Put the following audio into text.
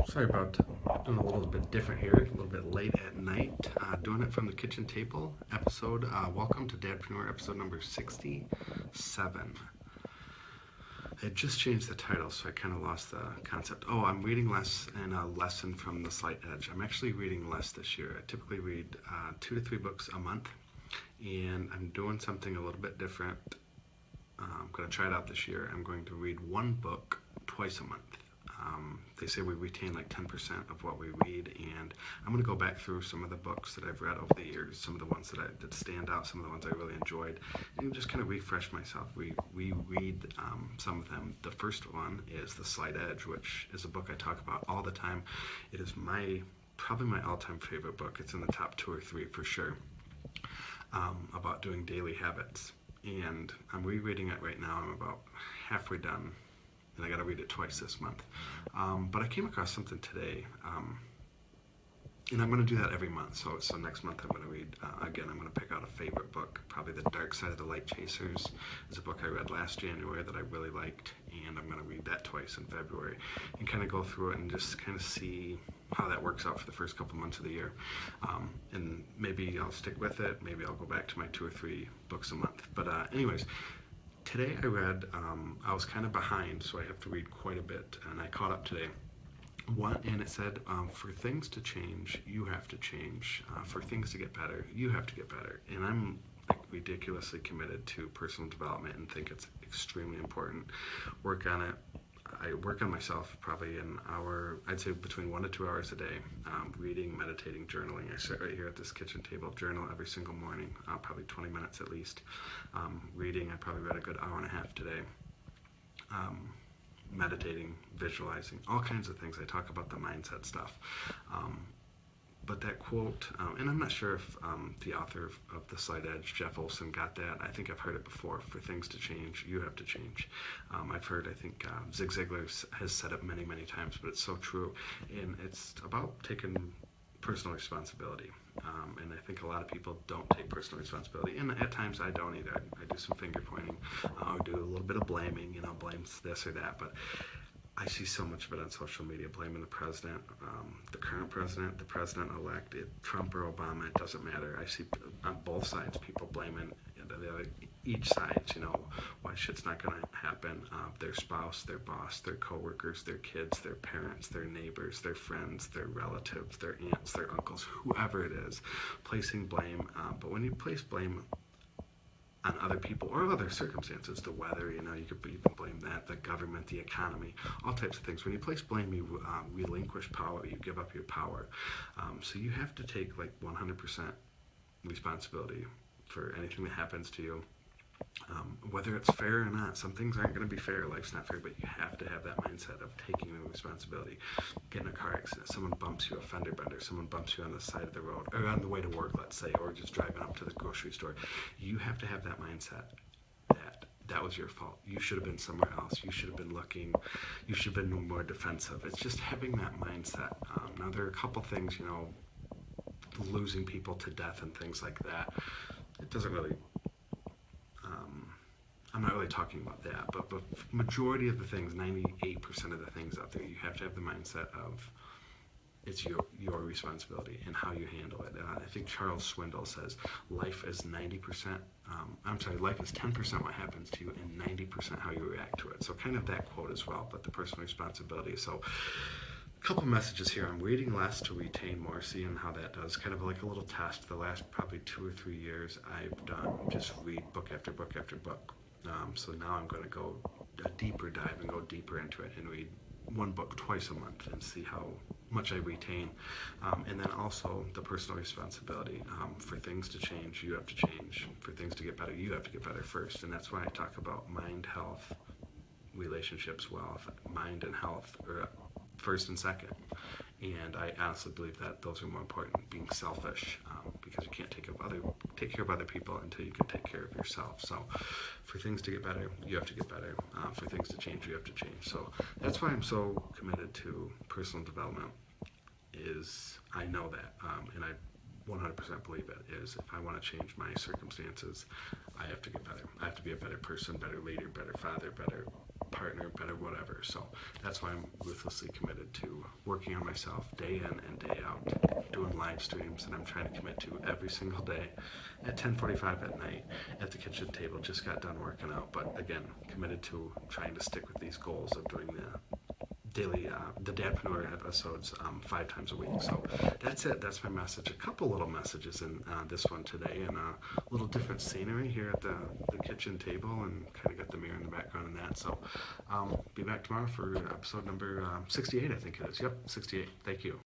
Sorry about doing a little bit different here, a little bit late at night. Doing it from the kitchen table episode. Welcome to Dadpreneur episode number 67. I just changed the title, so I kind of lost the concept. Oh, I'm reading less and a lesson from the slight edge. I'm actually reading less this year. I typically read 2 to 3 books a month, and I'm doing something a little bit different. I'm going to try it out this year. I'm going to read one book twice a month. They say we retain like 10% of what we read, and I'm going to go back through some of the books that I've read over the years, some of the ones that stand out, some of the ones I really enjoyed, and just kind of refresh myself, reread some of them. The first one is The Slight Edge, which is a book I talk about all the time. It is probably my all-time favorite book. It's in the top 2 or 3 for sure, about doing daily habits. And I'm rereading it right now. I'm about halfway done, and I got to read it twice this month. But I came across something today, and I'm going to do that every month. So next month I'm going to read, again, I'm going to pick out a favorite book. Probably The Dark Side of the Light Chasers is a book I read last January that I really liked, and I'm going to read that twice in February and kind of go through it and just kind of see how that works out for the first couple months of the year. And maybe I'll stick with it. Maybe I'll go back to my 2 or 3 books a month. But anyways, today I read, I was kind of behind, so I have to read quite a bit, and I caught up today. And it said, for things to change, you have to change. For things to get better, you have to get better. And I'm ridiculously committed to personal development and think it's extremely important. Work on it. I work on myself probably an hour, I'd say between 1 to 2 hours a day, reading, meditating, journaling. I sit right here at this kitchen table, journal every single morning, probably 20 minutes at least. Reading, I probably read a good hour and a half today. Meditating, visualizing, all kinds of things. I talk about the mindset stuff. But that quote, and I'm not sure if the author of The Slight Edge, Jeff Olson, got that. I think I've heard it before. For things to change, you have to change. I've heard, I think Zig Ziglar has said it many, many times, but it's so true. And it's about taking personal responsibility. And I think a lot of people don't take personal responsibility. And at times I don't either. I do some finger pointing, or do a little bit of blaming, blames this or that. But I see so much of it on social media, blaming the president, the current president, the president-elect, Trump or Obama, it doesn't matter. I see on both sides people blaming each side, why shit's not going to happen. Their spouse, their boss, their coworkers, their kids, their parents, their neighbors, their friends, their relatives, their aunts, their uncles, whoever it is, placing blame. But when you place blame on other people or other circumstances, the weather, you could even blame that, the government, the economy, all types of things. When you place blame, you relinquish power, you give up your power. So you have to take 100% responsibility for anything that happens to you. Whether it's fair or not, some things aren't going to be fair, life's not fair, but you have to have that mindset of taking the responsibility. Get in a car accident, someone bumps you, a fender bender, someone bumps you on the side of the road, or on the way to work, let's say, or just driving up to the grocery store. You have to have that mindset that was your fault. You should have been somewhere else. You should have been looking. You should have been more defensive. It's just having that mindset. Now, there are a couple things, losing people to death and things like that. It doesn't really, I'm not really talking about that, but majority of the things, 98% of the things out there, you have to have the mindset of it's your responsibility and how you handle it. I think Charles Swindoll says life is 10% what happens to you and 90% how you react to it. So kind of that quote as well, but the personal responsibility. So a couple messages here. I'm reading less to retain more, seeing how that does. Kind of like a little test. The last probably 2 or 3 years I've done just read book after book after book. So now I'm going to go a deeper dive and go deeper into it and read one book twice a month and see how much I retain. And then also the personal responsibility. For things to change, you have to change. For things to get better, you have to get better first. And that's why I talk about mind, health, relationships, wealth. Mind and health are first and second. And I honestly believe that those are more important. Being selfish, because you can't take care of other people until you can take care of yourself. So for things to get better, you have to get better. For things to change, you have to change. So that's why I'm so committed to personal development. I know that, and I 100% believe it, is if I want to change my circumstances, I have to get better. I have to be a better person, better leader, better father, better partner, better whatever. So that's why I'm ruthlessly committed to working on myself day in and day out, doing live streams, and I'm trying to commit to every single day at 10:45 at night at the kitchen table. Just got done working out, but again, committed to trying to stick with these goals of doing the Dadpreneur episodes 5 times a week. So that's it. That's my message. A couple little messages in this one today, and a little different scenery here at the kitchen table, and kind of got the mirror in the background and that. So be back tomorrow for episode number 68, I think it is. Yep, 68. Thank you.